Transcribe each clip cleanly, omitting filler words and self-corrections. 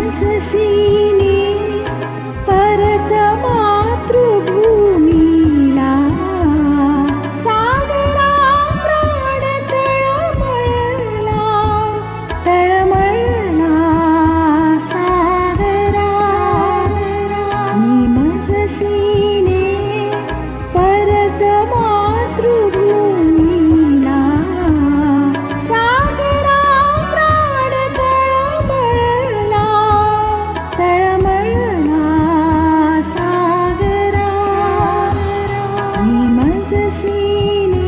निमजसीने परत मातृभूमीला, सागरा प्राण तळमळला, तळमळला सागरा. निमजसीने परत मातृभूमीला, सागरा प्राण तळमळला, तळमळला सागरा. निमजसीने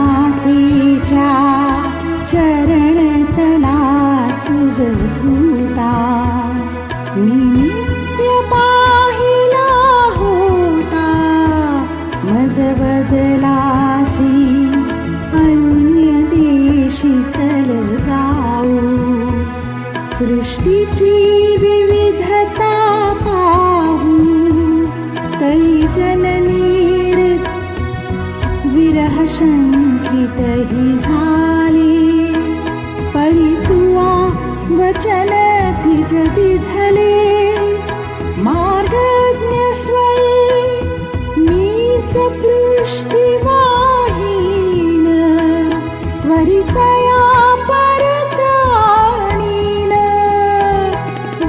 भूमातेच्या चरणतला तुझ धूता, मी नित्य पाहिला होता. मज बदलासी अन्य देशी चल जाऊ, सृष्टीची विविधता पाहू. तै जननी विरह शंकित ही झाले, परी तुवा वचन तिज दिधले. मार्गज्ञ स्वयी मीच पृष्ठवाहीन, त्वरितया परत आणीन.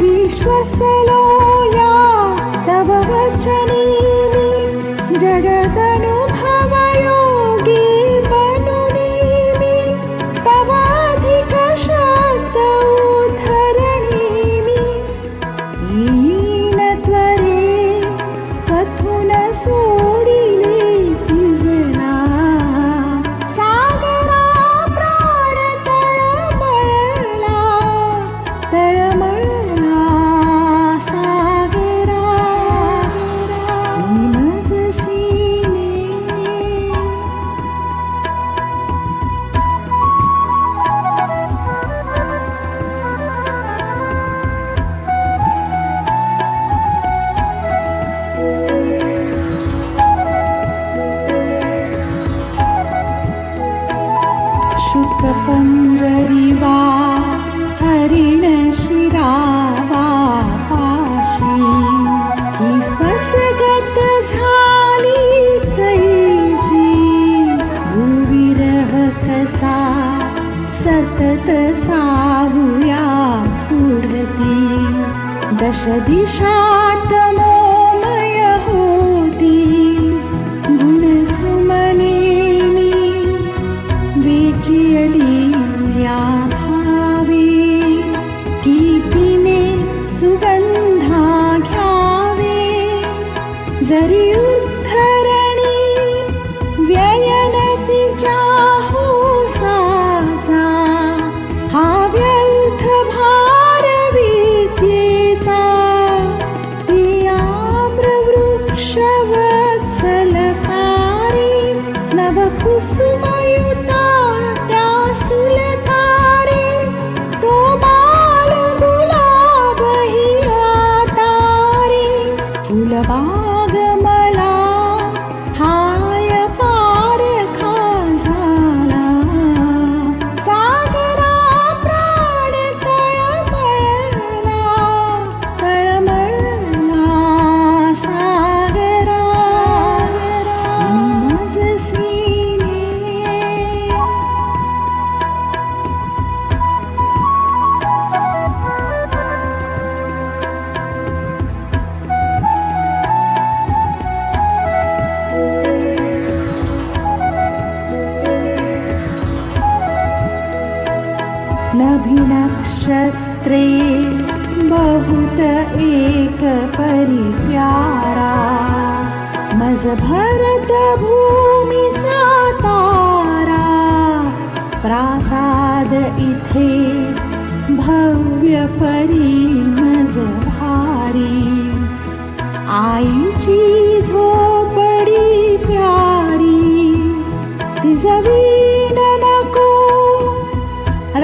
विश्वसलो या तव वचनी मी, जगदनुभवयोगी बनुनी मी. तव अधिक शक्त उद्धरणी मी, येईन त्वरे कथून सोडिले तिजला. सागरा प्राण तळमळला, तळमळला सागरा. निमजसीने शुकपंजरी वा हरिण शिरावा पाशी, ही फसगत झाली तैसी. भूविरह कसा सतत साहुया पुढती, दश दिशात मोमय होती. गुणसुमनेनी वेचियली या भावे, की तिने सुगंधा घ्यावे. जरी उद्धरणी व्ययन तिच्या होसाचा, हा व्यर्थ भार विद्येचा. ती आम्रवृक्ष वत्सल तारे, नवकुसुमयुता त्या सुलतारे. तो बाल गुलाब ही आतारे, फुलबाग मला हाय पारखा झाला. सागरा प्राण तळमळला, तळमळला सागरा. निमजसीने नभिनक्षत्रे बहुत एक परी प्यारा, मज भरत भूमीचा तारा. प्रासाद इथे भव्य परी मज भारी, आईची झोपडी प्यारी, तिजवीन नको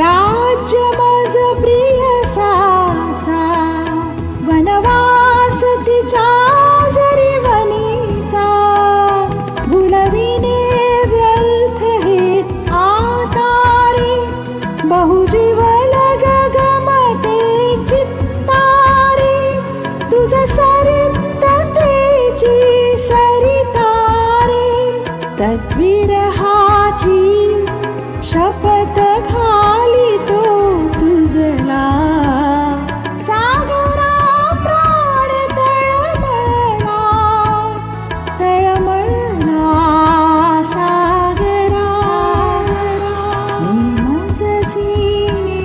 राज्य मज प्रिय साचा, वनवास तिच्या जरी वनीचा, भुलविणे व्यर्थ हे आतारे, बहुजीव लग गमते चित्तारे, तुझ सरिप्ततेची सरितारे, तद्विरहाची शपथ घालितो तुझला, सागरा प्राण तळमळला, तळमळला सागरा, मज सीने.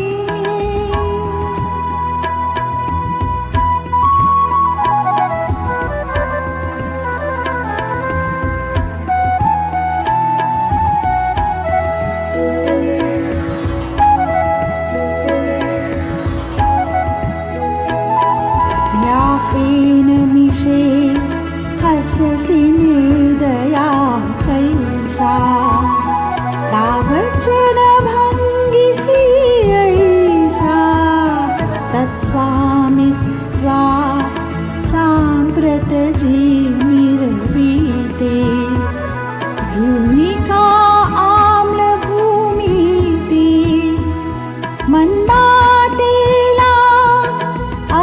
याफेन मिशे हससिने दया कैसा, तावचन भंगिसी ऐसा, तत्स्वामित्वा सांप्रत जी मिरवीते, भूमिका आम्ल भूमिते, मंदातेला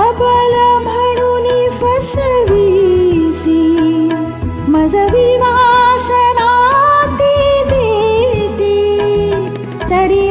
अबल म्हणून फसवीसी, मज विवासना ती देती, तरी